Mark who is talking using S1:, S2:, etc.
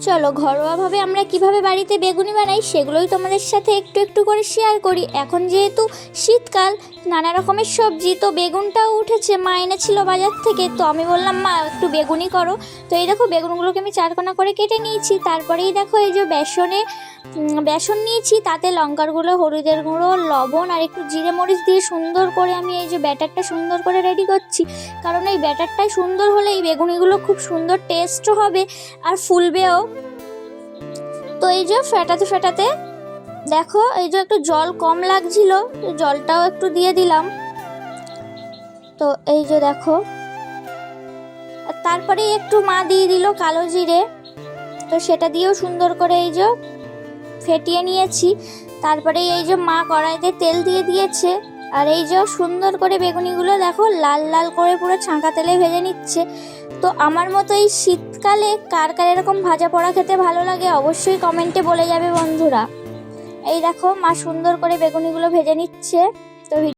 S1: চলো ঘরোয়াভাবে আমরা কিভাবে বাড়িতে বেগুনি বানাই সেগুলোই তোমাদের সাথে একটু একটু করে শেয়ার করি। এখন যেহেতু শীতকাল, নানা রকমের সবজি, তো বেগুনটাও উঠেছে, মা এনেছিল বাজার থেকে। তো আমি বললাম মা একটু বেগুনি করো। তো এই দেখো বেগুনগুলোকে আমি চারকোনা করে কেটে নিয়েছি। তারপরেই দেখো এই যে বেসন নিয়েছি, তাতে লঙ্কার গুঁড়ো, হলুদের গুঁড়ো, লবণ আর একটু জিরে মরিচ দিয়ে সুন্দর করে আমি এই যে ব্যাটারটা সুন্দর করে রেডি করছি। কারণ এই ব্যাটারটাই সুন্দর হলে এই বেগুনিগুলো খুব সুন্দর টেস্টও হবে আর ফুলবেও। তো এই যে ফেটাতে দেখো এই যে একটু জল কম লাগছিল, জলটাও একটু দিয়ে দিলাম। তো এই যে দেখো, তারপরে একটু মা দিয়ে দিল কালো জিরে। তো সেটা দিয়েও সুন্দর করে এই যে ফেটিয়ে নিয়েছি। তারপরে এই যে মা কড়াইতে তেল দিয়ে দিয়েছে, আর এই যে সুন্দর করে বেগুনিগুলো দেখো লাল লাল করে পুরো ছাঁকা তেলে ভেজে নিচ্ছে। তো আমার মতো এই শীতকালে কার কার এরকম ভাজা পোড়া খেতে ভালো লাগে অবশ্যই কমেন্টে বলে যাবে বন্ধুরা। এই দেখো মা সুন্দর করে বেগুনিগুলো ভেজে নিচ্ছে। তো